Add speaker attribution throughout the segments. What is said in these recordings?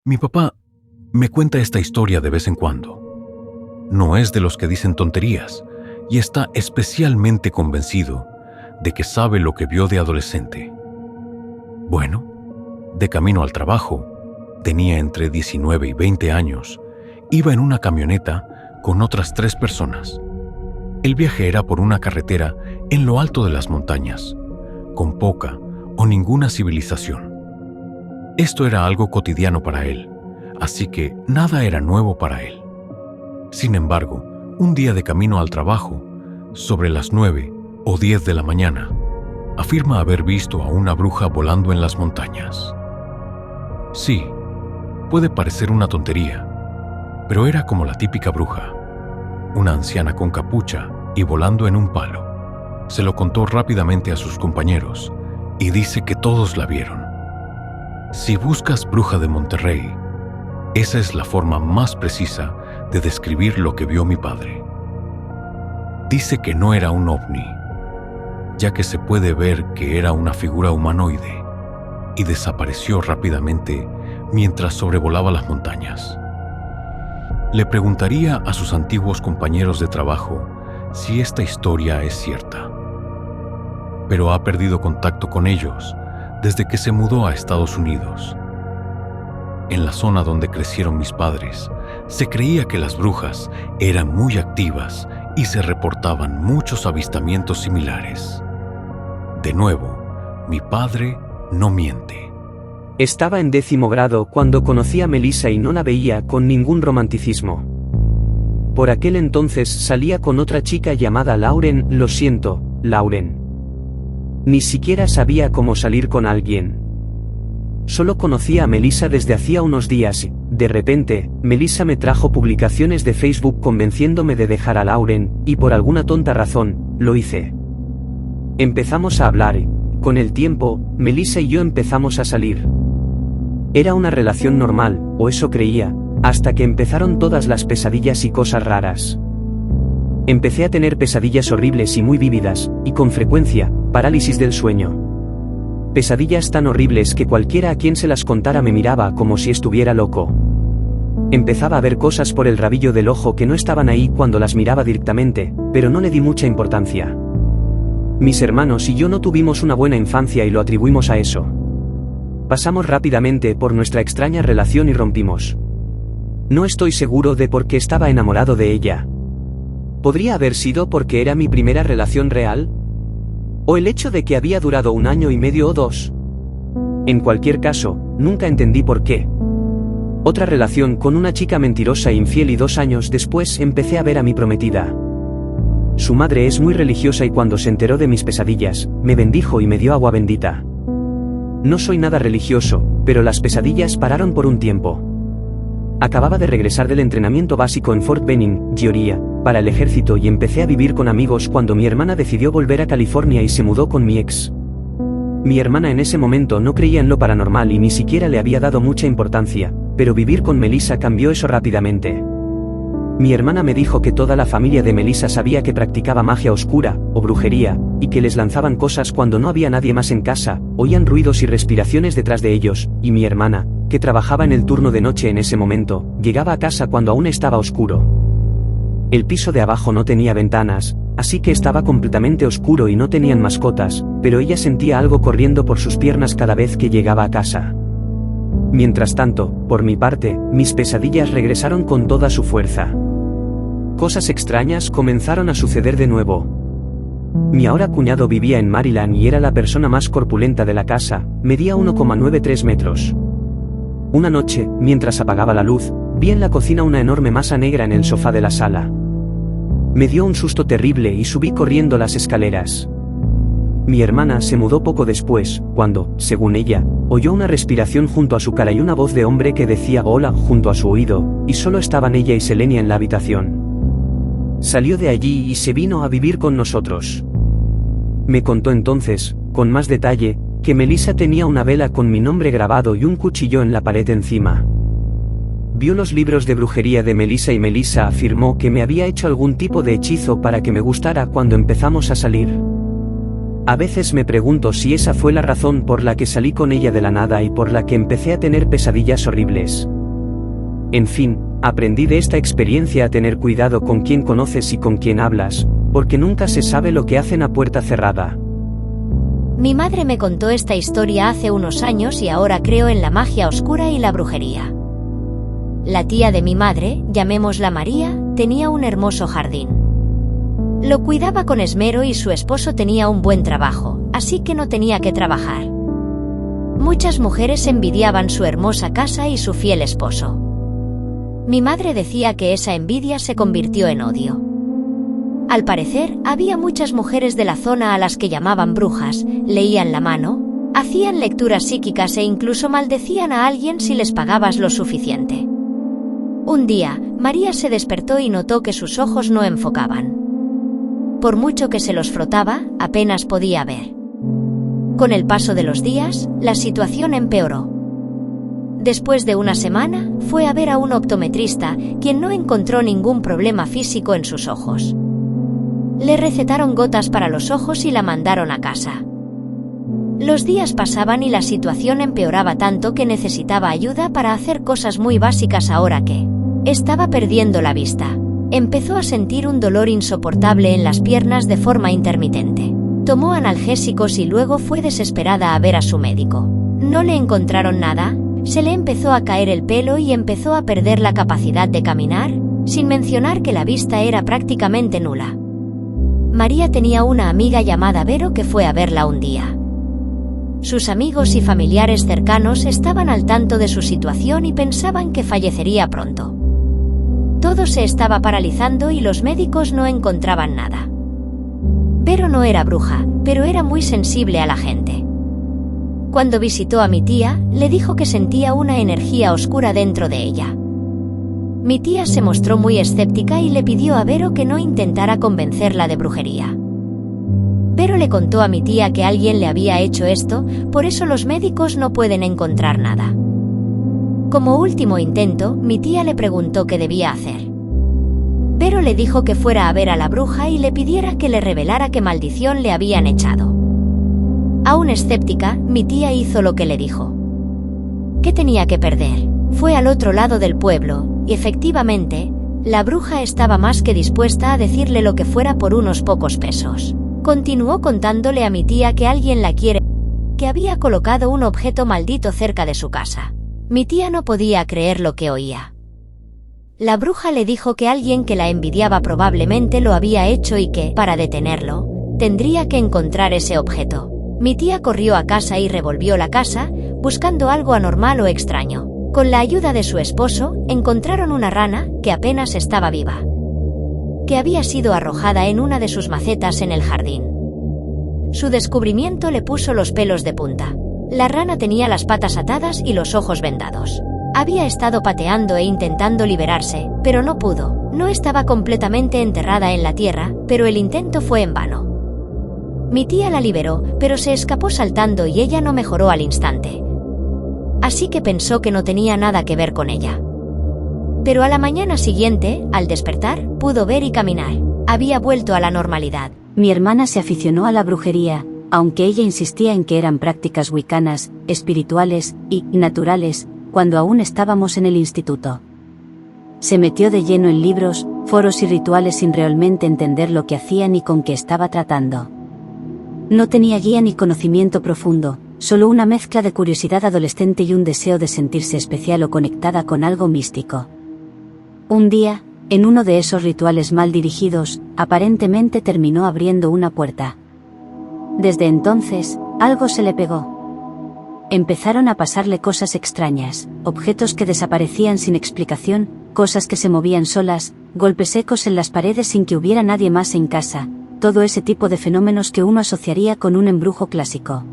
Speaker 1: Mi papá me cuenta esta historia de vez en cuando. No es de los que dicen tonterías y está especialmente convencido de que sabe lo que vio de adolescente. Bueno, de camino al trabajo, tenía entre 19 y 20 años, iba en una camioneta con otras 3 personas. El viaje era por una carretera en lo alto de las montañas, con poca o ninguna civilización. Esto era algo cotidiano para él, así que nada era nuevo para él. Sin embargo, un día de camino al trabajo, sobre las 9 o 10 de la mañana, afirma haber visto a una bruja volando en las montañas. Sí, puede parecer una tontería, pero era como la típica bruja, una anciana con capucha y volando en un palo. Se lo contó rápidamente a sus compañeros y dice que todos la vieron. Si buscas bruja de Monterrey, esa es la forma más precisa de describir lo que vio mi padre. Dice que no era un ovni, ya que se puede ver que era una figura humanoide y desapareció rápidamente mientras sobrevolaba las montañas. Le preguntaría a sus antiguos compañeros de trabajo si esta historia es cierta, pero ha perdido contacto con ellos desde que se mudó a Estados Unidos. En la zona donde crecieron mis padres, se creía que las brujas eran muy activas y se reportaban muchos avistamientos similares. De nuevo, mi padre no miente.
Speaker 2: Estaba en 10º grado cuando conocí a Melissa y no la veía con ningún romanticismo. Por aquel entonces salía con otra chica llamada Lauren. Lo siento, Lauren. Ni siquiera sabía cómo salir con alguien. Solo conocía a Melissa desde hacía unos días y, de repente, Melissa me trajo publicaciones de Facebook convenciéndome de dejar a Lauren, y por alguna tonta razón, lo hice. Empezamos a hablar y, con el tiempo, Melissa y yo empezamos a salir. Era una relación normal, o eso creía, hasta que empezaron todas las pesadillas y cosas raras. Empecé a tener pesadillas horribles y muy vívidas, y con frecuencia, parálisis del sueño. Pesadillas tan horribles que cualquiera a quien se las contara me miraba como si estuviera loco. Empezaba a ver cosas por el rabillo del ojo que no estaban ahí cuando las miraba directamente, pero no le di mucha importancia. Mis hermanos y yo no tuvimos una buena infancia y lo atribuimos a eso. Pasamos rápidamente por nuestra extraña relación y rompimos. No estoy seguro de por qué estaba enamorado de ella. ¿Podría haber sido porque era mi primera relación real? ¿O el hecho de que había durado 1 año y medio o 2? En cualquier caso, nunca entendí por qué. Otra relación con una chica mentirosa e infiel y 2 años después empecé a ver a mi prometida. Su madre es muy religiosa y cuando se enteró de mis pesadillas, me bendijo y me dio agua bendita. No soy nada religioso, pero las pesadillas pararon por un tiempo. Acababa de regresar del entrenamiento básico en Fort Benning, Georgia, para el ejército y empecé a vivir con amigos cuando mi hermana decidió volver a California y se mudó con mi ex. Mi hermana en ese momento no creía en lo paranormal y ni siquiera le había dado mucha importancia, pero vivir con Melissa cambió eso rápidamente. Mi hermana me dijo que toda la familia de Melissa sabía que practicaba magia oscura, o brujería, y que les lanzaban cosas cuando no había nadie más en casa, oían ruidos y respiraciones detrás de ellos, y mi hermana, que trabajaba en el turno de noche en ese momento, llegaba a casa cuando aún estaba oscuro. El piso de abajo no tenía ventanas, así que estaba completamente oscuro y no tenían mascotas, pero ella sentía algo corriendo por sus piernas cada vez que llegaba a casa. Mientras tanto, por mi parte, mis pesadillas regresaron con toda su fuerza. Cosas extrañas comenzaron a suceder de nuevo. Mi ahora cuñado vivía en Maryland y era la persona más corpulenta de la casa, medía 1,93 metros. Una noche, mientras apagaba la luz, vi en la cocina una enorme masa negra en el sofá de la sala. Me dio un susto terrible y subí corriendo las escaleras. Mi hermana se mudó poco después, cuando, según ella, oyó una respiración junto a su cara y una voz de hombre que decía hola junto a su oído, y solo estaban ella y Selenia en la habitación. Salió de allí y se vino a vivir con nosotros. Me contó entonces, con más detalle, que Melissa tenía una vela con mi nombre grabado y un cuchillo en la pared encima. Vio los libros de brujería de Melissa y Melissa afirmó que me había hecho algún tipo de hechizo para que me gustara cuando empezamos a salir. A veces me pregunto si esa fue la razón por la que salí con ella de la nada y por la que empecé a tener pesadillas horribles. En fin, aprendí de esta experiencia a tener cuidado con quién conoces y con quién hablas, porque nunca se sabe lo que hacen a puerta cerrada.
Speaker 3: Mi madre me contó esta historia hace unos años y ahora creo en la magia oscura y la brujería. La tía de mi madre, llamémosla María, tenía un hermoso jardín. Lo cuidaba con esmero y su esposo tenía un buen trabajo, así que no tenía que trabajar. Muchas mujeres envidiaban su hermosa casa y su fiel esposo. Mi madre decía que esa envidia se convirtió en odio. Al parecer, había muchas mujeres de la zona a las que llamaban brujas, leían la mano, hacían lecturas psíquicas e incluso maldecían a alguien si les pagabas lo suficiente. Un día, María se despertó y notó que sus ojos no enfocaban. Por mucho que se los frotaba, apenas podía ver. Con el paso de los días, la situación empeoró. Después de una semana, fue a ver a un optometrista, quien no encontró ningún problema físico en sus ojos. Le recetaron gotas para los ojos y la mandaron a casa. Los días pasaban y la situación empeoraba tanto que necesitaba ayuda para hacer cosas muy básicas ahora que estaba perdiendo la vista. Empezó a sentir un dolor insoportable en las piernas de forma intermitente. Tomó analgésicos y luego fue desesperada a ver a su médico. No le encontraron nada, se le empezó a caer el pelo y empezó a perder la capacidad de caminar, sin mencionar que la vista era prácticamente nula. María tenía una amiga llamada Vero que fue a verla un día. Sus amigos y familiares cercanos estaban al tanto de su situación y pensaban que fallecería pronto. Todo se estaba paralizando y los médicos no encontraban nada. Vero no era bruja, pero era muy sensible a la gente. Cuando visitó a mi tía, le dijo que sentía una energía oscura dentro de ella. Mi tía se mostró muy escéptica y le pidió a Vero que no intentara convencerla de brujería. Vero le contó a mi tía que alguien le había hecho esto, por eso los médicos no pueden encontrar nada. Como último intento, mi tía le preguntó qué debía hacer. Vero le dijo que fuera a ver a la bruja y le pidiera que le revelara qué maldición le habían echado. Aún escéptica, mi tía hizo lo que le dijo. ¿Qué tenía que perder? Fue al otro lado del pueblo, y efectivamente, la bruja estaba más que dispuesta a decirle lo que fuera por unos pocos pesos. Continuó contándole a mi tía que alguien la quiere, que había colocado un objeto maldito cerca de su casa. Mi tía no podía creer lo que oía. La bruja le dijo que alguien que la envidiaba probablemente lo había hecho y que, para detenerlo, tendría que encontrar ese objeto. Mi tía corrió a casa y revolvió la casa, buscando algo anormal o extraño. Con la ayuda de su esposo, encontraron una rana, que apenas estaba viva, que había sido arrojada en una de sus macetas en el jardín. Su descubrimiento le puso los pelos de punta. La rana tenía las patas atadas y los ojos vendados. Había estado pateando e intentando liberarse, pero no pudo. No estaba completamente enterrada en la tierra, pero el intento fue en vano. Mi tía la liberó, pero se escapó saltando y ella no mejoró al instante. Así que pensó que no tenía nada que ver con ella. Pero a la mañana siguiente, al despertar, pudo ver y caminar. Había vuelto a la normalidad.
Speaker 4: Mi hermana se aficionó a la brujería, aunque ella insistía en que eran prácticas wiccanas, espirituales y naturales, cuando aún estábamos en el instituto. Se metió de lleno en libros, foros y rituales sin realmente entender lo que hacían ni con qué estaba tratando. No tenía guía ni conocimiento profundo, solo una mezcla de curiosidad adolescente y un deseo de sentirse especial o conectada con algo místico. Un día, en uno de esos rituales mal dirigidos, aparentemente terminó abriendo una puerta. Desde entonces, algo se le pegó. Empezaron a pasarle cosas extrañas, objetos que desaparecían sin explicación, cosas que se movían solas, golpes secos en las paredes sin que hubiera nadie más en casa, todo ese tipo de fenómenos que uno asociaría con un embrujo clásico.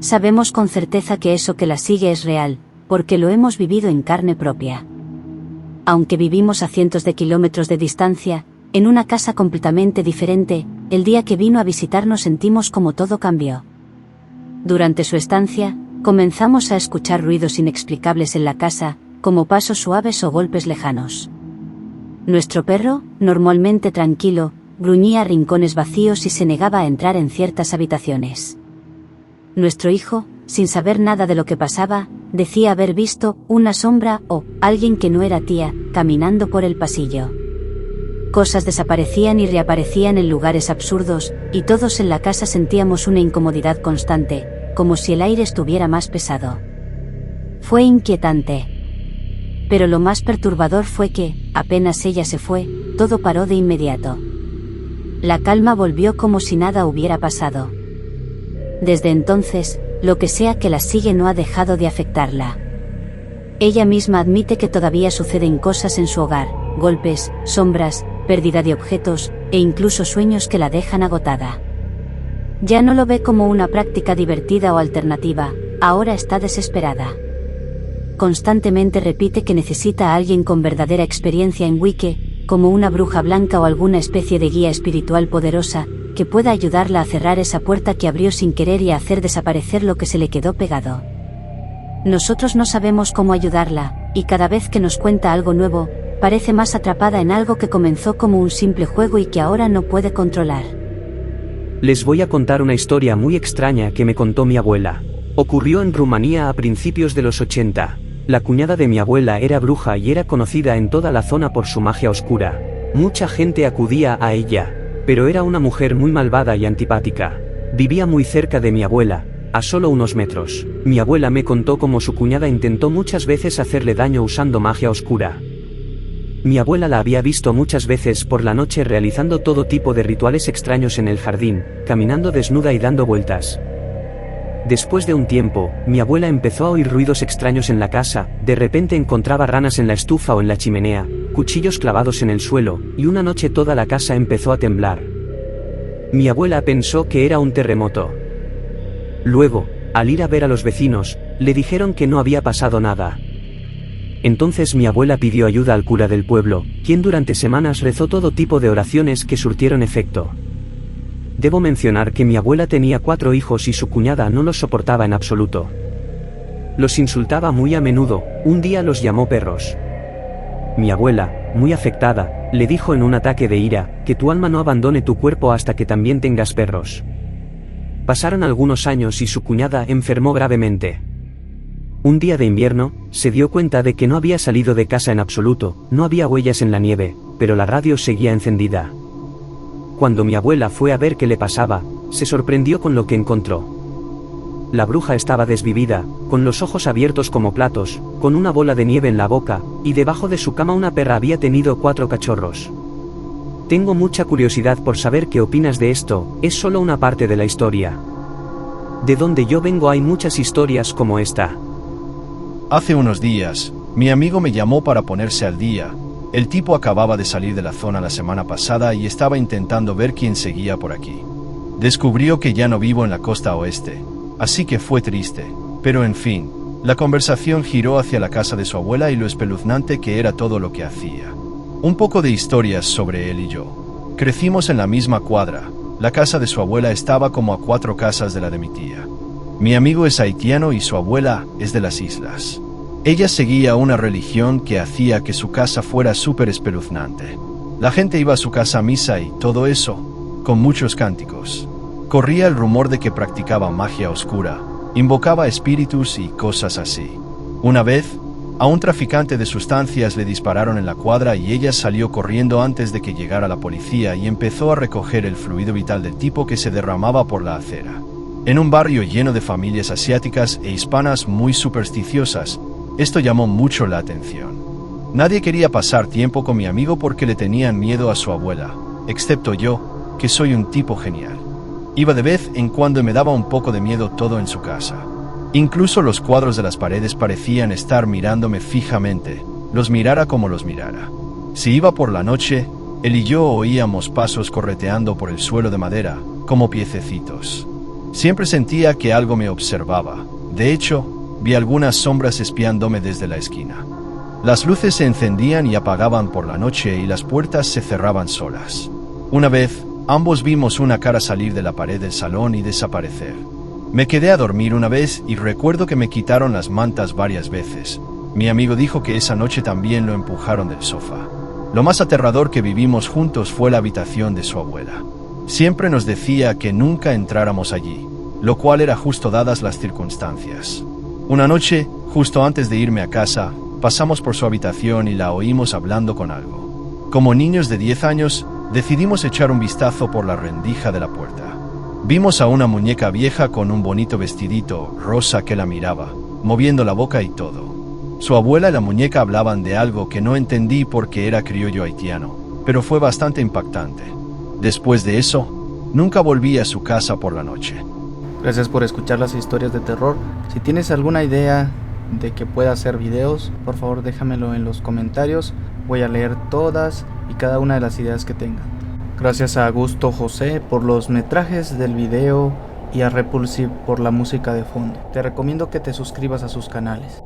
Speaker 4: Sabemos con certeza que eso que la sigue es real, porque lo hemos vivido en carne propia. Aunque vivimos a cientos de kilómetros de distancia, en una casa completamente diferente, el día que vino a visitarnos sentimos como todo cambió. Durante su estancia, comenzamos a escuchar ruidos inexplicables en la casa, como pasos suaves o golpes lejanos. Nuestro perro, normalmente tranquilo, gruñía a rincones vacíos y se negaba a entrar en ciertas habitaciones. Nuestro hijo, sin saber nada de lo que pasaba, decía haber visto una sombra o alguien que no era tía, caminando por el pasillo. Cosas desaparecían y reaparecían en lugares absurdos, y todos en la casa sentíamos una incomodidad constante, como si el aire estuviera más pesado. Fue inquietante. Pero lo más perturbador fue que, apenas ella se fue, todo paró de inmediato. La calma volvió como si nada hubiera pasado. Desde entonces, lo que sea que la sigue no ha dejado de afectarla. Ella misma admite que todavía suceden cosas en su hogar, golpes, sombras, pérdida de objetos, e incluso sueños que la dejan agotada. Ya no lo ve como una práctica divertida o alternativa, ahora está desesperada. Constantemente repite que necesita a alguien con verdadera experiencia en Wicca, como una bruja blanca o alguna especie de guía espiritual poderosa, que pueda ayudarla a cerrar esa puerta que abrió sin querer y a hacer desaparecer lo que se le quedó pegado. Nosotros no sabemos cómo ayudarla, y cada vez que nos cuenta algo nuevo, parece más atrapada en algo que comenzó como un simple juego y que ahora no puede controlar.
Speaker 2: Les voy a contar una historia muy extraña que me contó mi abuela. Ocurrió en Rumanía a principios de los 80. La cuñada de mi abuela era bruja y era conocida en toda la zona por su magia oscura. Mucha gente acudía a ella, pero era una mujer muy malvada y antipática. Vivía muy cerca de mi abuela, a solo unos metros. Mi abuela me contó cómo su cuñada intentó muchas veces hacerle daño usando magia oscura. Mi abuela la había visto muchas veces por la noche realizando todo tipo de rituales extraños en el jardín, caminando desnuda y dando vueltas. Después de un tiempo, mi abuela empezó a oír ruidos extraños en la casa, de repente encontraba ranas en la estufa o en la chimenea, cuchillos clavados en el suelo, y una noche toda la casa empezó a temblar. Mi abuela pensó que era un terremoto. Luego, al ir a ver a los vecinos, le dijeron que no había pasado nada. Entonces mi abuela pidió ayuda al cura del pueblo, quien durante semanas rezó todo tipo de oraciones que surtieron efecto. Debo mencionar que mi abuela tenía 4 hijos y su cuñada no los soportaba en absoluto. Los insultaba muy a menudo, un día los llamó perros. Mi abuela, muy afectada, le dijo en un ataque de ira, que tu alma no abandone tu cuerpo hasta que también tengas perros. Pasaron algunos años y su cuñada enfermó gravemente. Un día de invierno, se dio cuenta de que no había salido de casa en absoluto, no había huellas en la nieve, pero la radio seguía encendida. Cuando mi abuela fue a ver qué le pasaba, se sorprendió con lo que encontró. La bruja estaba desvivida, con los ojos abiertos como platos, con una bola de nieve en la boca, y debajo de su cama una perra había tenido 4 cachorros. Tengo mucha curiosidad por saber qué opinas de esto, es solo una parte de la historia. De donde yo vengo hay muchas historias como esta.
Speaker 5: Hace unos días, mi amigo me llamó para ponerse al día. El tipo acababa de salir de la zona la semana pasada y estaba intentando ver quién seguía por aquí. Descubrió que ya no vivo en la costa oeste, así que fue triste, pero en fin, la conversación giró hacia la casa de su abuela y lo espeluznante que era todo lo que hacía. Un poco de historias sobre él y yo. Crecimos en la misma cuadra, la casa de su abuela estaba como a 4 casas de la de mi tía. Mi amigo es haitiano y su abuela es de las islas. Ella seguía una religión que hacía que su casa fuera súper espeluznante. La gente iba a su casa a misa y todo eso, con muchos cánticos. Corría el rumor de que practicaba magia oscura, invocaba espíritus y cosas así. Una vez, a un traficante de sustancias le dispararon en la cuadra y ella salió corriendo antes de que llegara la policía y empezó a recoger el fluido vital del tipo que se derramaba por la acera. En un barrio lleno de familias asiáticas e hispanas muy supersticiosas, esto llamó mucho la atención. Nadie quería pasar tiempo con mi amigo porque le tenían miedo a su abuela, excepto yo, que soy un tipo genial. Iba de vez en cuando y me daba un poco de miedo todo en su casa. Incluso los cuadros de las paredes parecían estar mirándome fijamente, los mirara como los mirara. Si iba por la noche, él y yo oíamos pasos correteando por el suelo de madera, como piececitos. Siempre sentía que algo me observaba. De hecho, vi algunas sombras espiándome desde la esquina. Las luces se encendían y apagaban por la noche y las puertas se cerraban solas. Una vez, ambos vimos una cara salir de la pared del salón y desaparecer. Me quedé a dormir una vez y recuerdo que me quitaron las mantas varias veces. Mi amigo dijo que esa noche también lo empujaron del sofá. Lo más aterrador que vivimos juntos fue la habitación de su abuela. Siempre nos decía que nunca entráramos allí, lo cual era justo dadas las circunstancias. Una noche, justo antes de irme a casa, pasamos por su habitación y la oímos hablando con algo. Como niños de 10 años, decidimos echar un vistazo por la rendija de la puerta. Vimos a una muñeca vieja con un bonito vestidito rosa que la miraba, moviendo la boca y todo. Su abuela y la muñeca hablaban de algo que no entendí porque era criollo haitiano, pero fue bastante impactante. Después de eso, nunca volví a su casa por la noche.
Speaker 6: Gracias por escuchar las historias de terror. Si tienes alguna idea de que pueda hacer videos, por favor déjamelo en los comentarios. Voy a leer todas y cada una de las ideas que tenga. Gracias a Augusto José por los metrajes del video y a Repulsive por la música de fondo. Te recomiendo que te suscribas a sus canales.